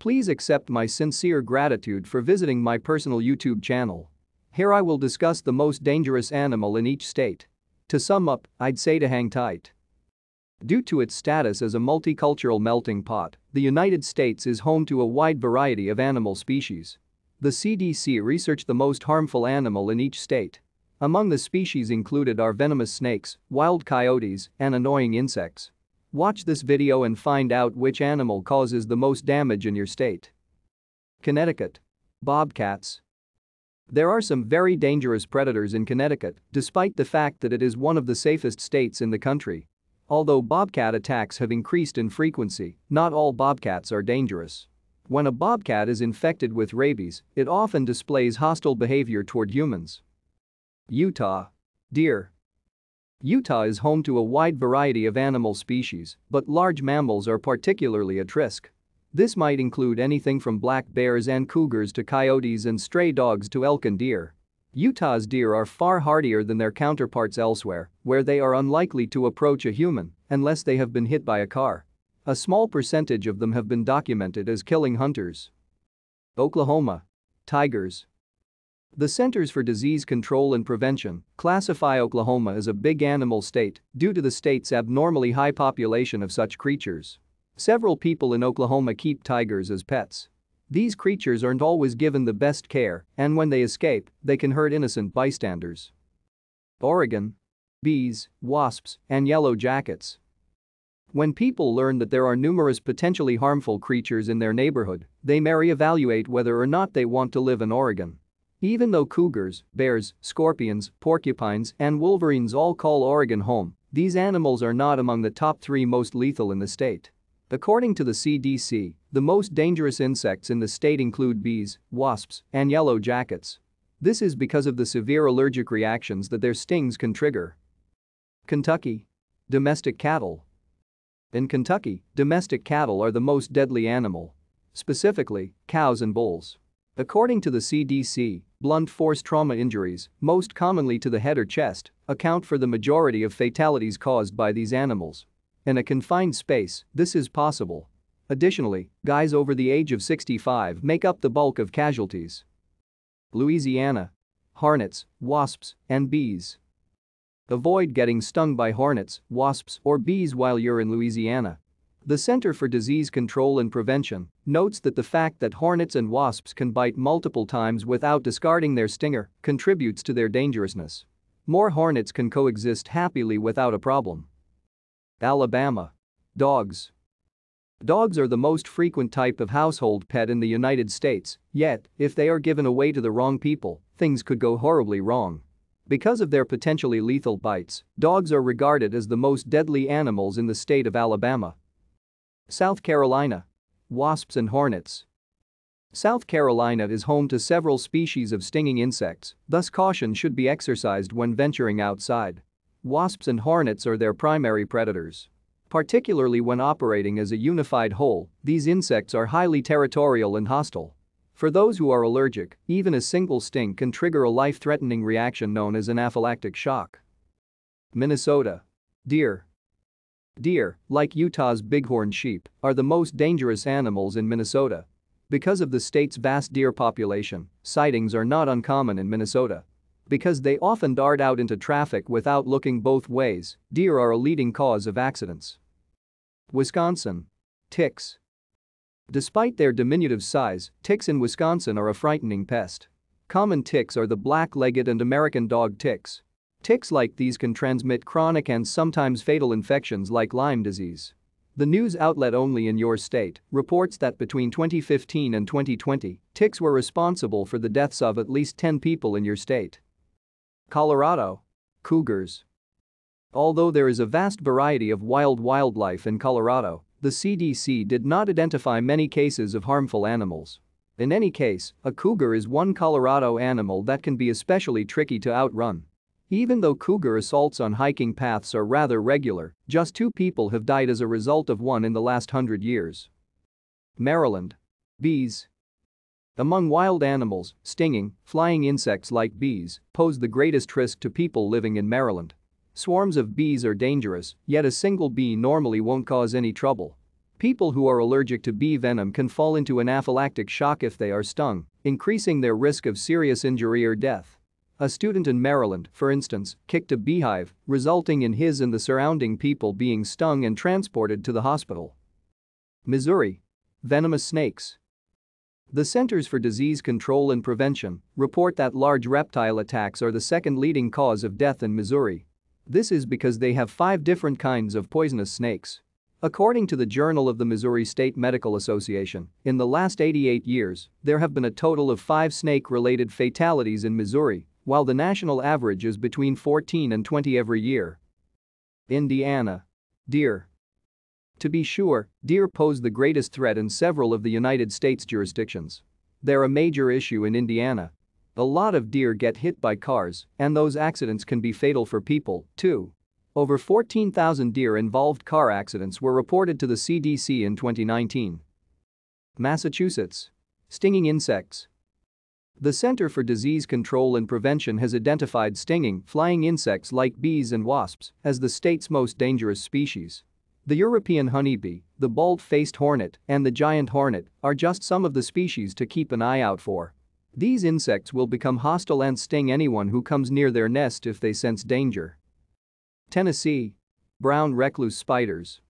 Please accept my sincere gratitude for visiting my personal YouTube channel. Here I will discuss the most dangerous animal in each state. To sum up, I'd say to hang tight. Due to its status as a multicultural melting pot, the United States is home to a wide variety of animal species. The CDC researched the most harmful animal in each state. Among the species included are venomous snakes, wild coyotes, and annoying insects. Watch this video and find out which animal causes the most damage in your state. Connecticut. Bobcats. There are some very dangerous predators in Connecticut, despite the fact that it is one of the safest states in the country. Although bobcat attacks have increased in frequency, not all bobcats are dangerous. When a bobcat is infected with rabies, it often displays hostile behavior toward humans. Utah. Deer. Utah is home to a wide variety of animal species, but large mammals are particularly at risk. This might include anything from black bears and cougars to coyotes and stray dogs to elk and deer. Utah's deer are far hardier than their counterparts elsewhere, where they are unlikely to approach a human unless they have been hit by a car. A small percentage of them have been documented as killing hunters. Oklahoma. Tigers. The Centers for Disease Control and Prevention classify Oklahoma as a big animal state due to the state's abnormally high population of such creatures. Several people in Oklahoma keep tigers as pets. These creatures aren't always given the best care, and when they escape, they can hurt innocent bystanders. Oregon. Bees, wasps, and yellow jackets. When people learn that there are numerous potentially harmful creatures in their neighborhood, they may reevaluate whether or not they want to live in Oregon. Even though cougars, bears, scorpions, porcupines, and wolverines all call Oregon home, these animals are not among the top 3 most lethal in the state. According to the CDC, the most dangerous insects in the state include bees, wasps, and yellow jackets. This is because of the severe allergic reactions that their stings can trigger. Kentucky. Domestic cattle. In Kentucky, domestic cattle are the most deadly animal. Specifically, cows and bulls. According to the CDC, blunt force trauma injuries, most commonly to the head or chest, account for the majority of fatalities caused by these animals. In a confined space, this is possible. Additionally, guys over the age of 65 make up the bulk of casualties. Louisiana. Hornets, wasps, and bees. Avoid getting stung by hornets, wasps, or bees while you're in Louisiana. The Center for Disease Control and Prevention notes that the fact that hornets and wasps can bite multiple times without discarding their stinger contributes to their dangerousness. More hornets can coexist happily without a problem. Alabama. Dogs. Dogs are the most frequent type of household pet in the United States, yet, if they are given away to the wrong people, things could go horribly wrong. Because of their potentially lethal bites, dogs are regarded as the most deadly animals in the state of Alabama. South Carolina. Wasps and hornets. South Carolina is home to several species of stinging insects, thus caution should be exercised when venturing outside. Wasps and hornets are their primary predators. Particularly when operating as a unified whole, these insects are highly territorial and hostile. For those who are allergic, even a single sting can trigger a life-threatening reaction known as anaphylactic shock. Minnesota. Deer. Deer, like Utah's bighorn sheep, are the most dangerous animals in Minnesota. Because of the state's vast deer population, sightings are not uncommon in Minnesota. Because they often dart out into traffic without looking both ways, deer are a leading cause of accidents. Wisconsin. Ticks. Despite their diminutive size, ticks in Wisconsin are a frightening pest. Common ticks are the black-legged and American dog ticks. Ticks like these can transmit chronic and sometimes fatal infections like Lyme disease. The news outlet Only in Your State reports that between 2015 and 2020, ticks were responsible for the deaths of at least 10 people in your state. Colorado. Cougars. Although there is a vast variety of wild wildlife in Colorado, the CDC did not identify many cases of harmful animals. In any case, a cougar is one Colorado animal that can be especially tricky to outrun. Even though cougar assaults on hiking paths are rather regular, just 2 people have died as a result of one in the last 100 years. Maryland. Bees. Among wild animals, stinging, flying insects like bees pose the greatest risk to people living in Maryland. Swarms of bees are dangerous, yet a single bee normally won't cause any trouble. People who are allergic to bee venom can fall into anaphylactic shock if they are stung, increasing their risk of serious injury or death. A student in Maryland, for instance, kicked a beehive, resulting in his and the surrounding people being stung and transported to the hospital. Missouri. Venomous snakes. The Centers for Disease Control and Prevention report that large reptile attacks are the second leading cause of death in Missouri. This is because they have 5 different kinds of poisonous snakes. According to the Journal of the Missouri State Medical Association, in the last 88 years, there have been a total of 5 snake-related fatalities in Missouri, while the national average is between 14 and 20 every year. Indiana. Deer. To be sure, deer pose the greatest threat in several of the United States jurisdictions. They're a major issue in Indiana. A lot of deer get hit by cars, and those accidents can be fatal for people, too. Over 14,000 deer-involved car accidents were reported to the CDC in 2019. Massachusetts. Stinging insects. The Center for Disease Control and Prevention has identified stinging, flying insects like bees and wasps as the state's most dangerous species. The European honeybee, the bald-faced hornet, and the giant hornet are just some of the species to keep an eye out for. These insects will become hostile and sting anyone who comes near their nest if they sense danger. Tennessee. Brown recluse spiders.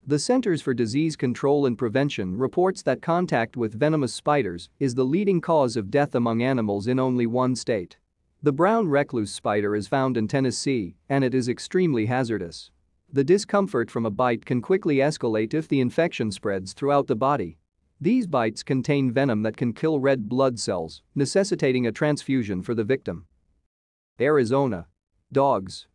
The Centers for Disease Control and Prevention reports that contact with venomous spiders is the leading cause of death among animals in only one state. The brown recluse spider is found in Tennessee, and it is extremely hazardous. The discomfort from a bite can quickly escalate if the infection spreads throughout the body. These bites contain venom that can kill red blood cells, necessitating a transfusion for the victim. Arizona. Dogs.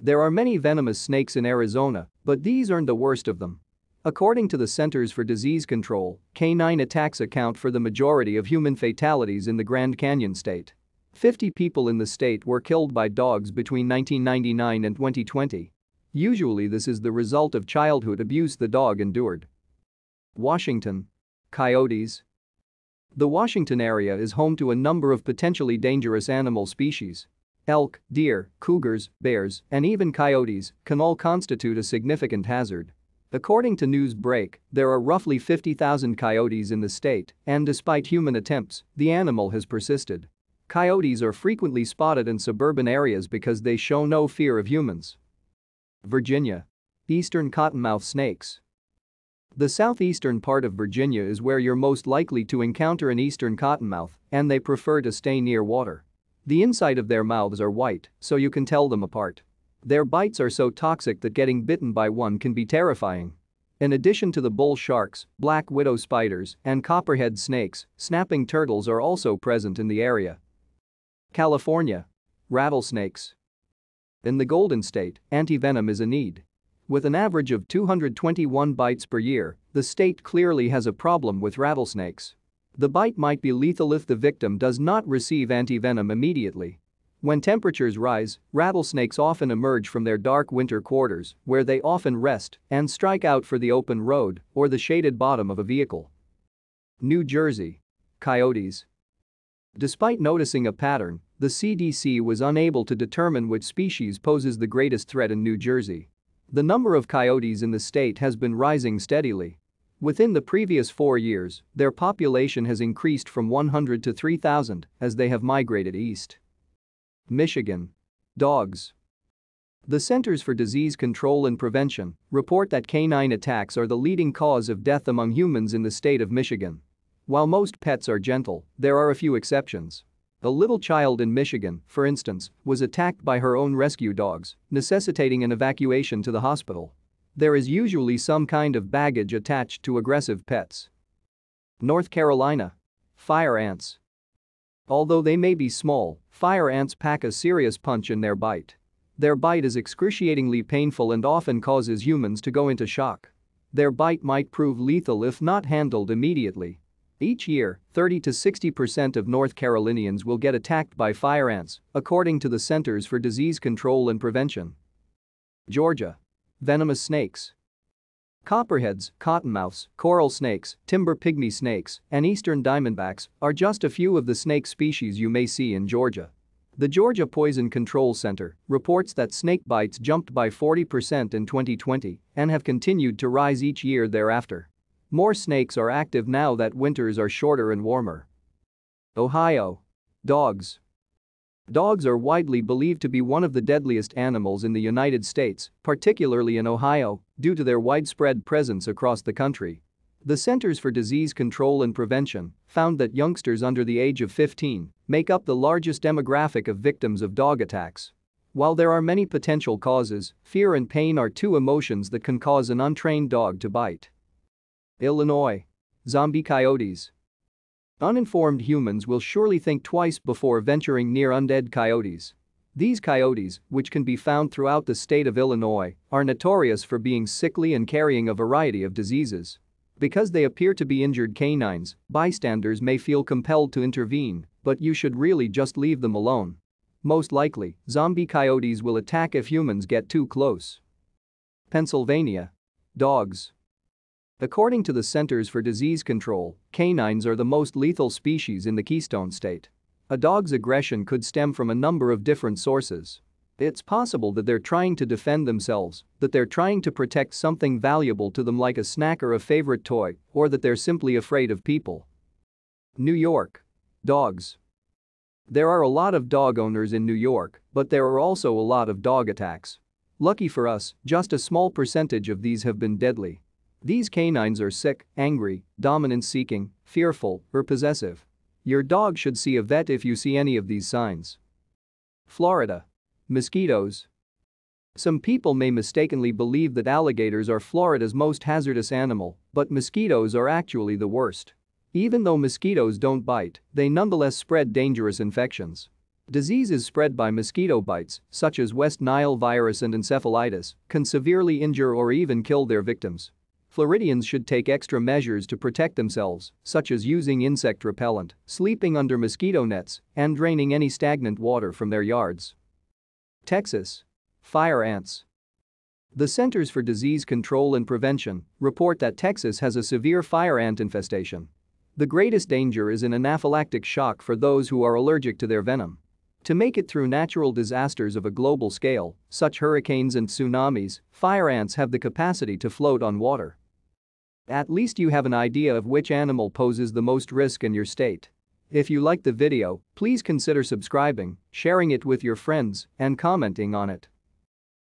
There are many venomous snakes in Arizona, but these aren't the worst of them. According to the Centers for Disease Control, canine attacks account for the majority of human fatalities in the Grand Canyon state. 50 people in the state were killed by dogs between 1999 and 2020. Usually this is the result of childhood abuse the dog endured. Washington. Coyotes. The Washington area is home to a number of potentially dangerous animal species. Elk, deer, cougars, bears, and even coyotes can all constitute a significant hazard. According to Newsbreak, there are roughly 50,000 coyotes in the state, and despite human attempts, the animal has persisted. Coyotes are frequently spotted in suburban areas because they show no fear of humans. Virginia. Eastern cottonmouth snakes. The southeastern part of Virginia is where you're most likely to encounter an eastern cottonmouth, and they prefer to stay near water. The inside of their mouths are white, so you can tell them apart. Their bites are so toxic that getting bitten by one can be terrifying. In addition to the bull sharks, black widow spiders, and copperhead snakes, snapping turtles are also present in the area. California. Rattlesnakes. In the Golden State, antivenom is a need. With an average of 221 bites per year, the state clearly has a problem with rattlesnakes. The bite might be lethal if the victim does not receive antivenom immediately. When temperatures rise, rattlesnakes often emerge from their dark winter quarters, where they often rest and strike out for the open road or the shaded bottom of a vehicle. New Jersey. Coyotes. Despite noticing a pattern, the CDC was unable to determine which species poses the greatest threat in New Jersey. The number of coyotes in the state has been rising steadily. Within the previous 4 years, their population has increased from 100 to 3,000 as they have migrated east. Michigan. Dogs. The Centers for Disease Control and Prevention report that canine attacks are the leading cause of death among humans in the state of Michigan. While most pets are gentle, there are a few exceptions. A little child in Michigan, for instance, was attacked by her own rescue dogs, necessitating an evacuation to the hospital. There is usually some kind of baggage attached to aggressive pets. North Carolina. Fire ants. Although they may be small, fire ants pack a serious punch in their bite. Their bite is excruciatingly painful and often causes humans to go into shock. Their bite might prove lethal if not handled immediately. Each year, 30 to 60% of North Carolinians will get attacked by fire ants, according to the Centers for Disease Control and Prevention. Georgia. Venomous snakes. Copperheads, cottonmouths, coral snakes, timber pygmy snakes, and eastern diamondbacks are just a few of the snake species you may see in Georgia. The Georgia Poison Control Center reports that snake bites jumped by 40% in 2020 and have continued to rise each year thereafter. More snakes are active now that winters are shorter and warmer. Ohio. Dogs. Dogs are widely believed to be one of the deadliest animals in the United States, particularly in Ohio, due to their widespread presence across the country. The Centers for Disease Control and Prevention found that youngsters under the age of 15 make up the largest demographic of victims of dog attacks. While there are many potential causes, fear and pain are two emotions that can cause an untrained dog to bite. Illinois. Zombie coyotes. Uninformed humans will surely think twice before venturing near undead coyotes. These coyotes, which can be found throughout the state of Illinois, are notorious for being sickly and carrying a variety of diseases. Because they appear to be injured canines, bystanders may feel compelled to intervene, but you should really just leave them alone. Most likely, zombie coyotes will attack if humans get too close. Pennsylvania. Dogs. According to the Centers for Disease Control, canines are the most lethal species in the Keystone State. A dog's aggression could stem from a number of different sources. It's possible that they're trying to defend themselves, that they're trying to protect something valuable to them like a snack or a favorite toy, or that they're simply afraid of people. New York. Dogs. There are a lot of dog owners in New York, but there are also a lot of dog attacks. Lucky for us, just a small percentage of these have been deadly. These canines are sick, angry, dominance-seeking, fearful, or possessive. Your dog should see a vet if you see any of these signs. Florida. Mosquitoes. Some people may mistakenly believe that alligators are Florida's most hazardous animal, but mosquitoes are actually the worst. Even though mosquitoes don't bite, they nonetheless spread dangerous infections. Diseases spread by mosquito bites, such as West Nile virus and encephalitis, can severely injure or even kill their victims. Floridians should take extra measures to protect themselves, such as using insect repellent, sleeping under mosquito nets, and draining any stagnant water from their yards. Texas. Fire ants. The Centers for Disease Control and Prevention report that Texas has a severe fire ant infestation. The greatest danger is an anaphylactic shock for those who are allergic to their venom. To make it through natural disasters of a global scale, such hurricanes and tsunamis, fire ants have the capacity to float on water. At least you have an idea of which animal poses the most risk in your state. If you liked the video, please consider subscribing, sharing it with your friends, and commenting on it.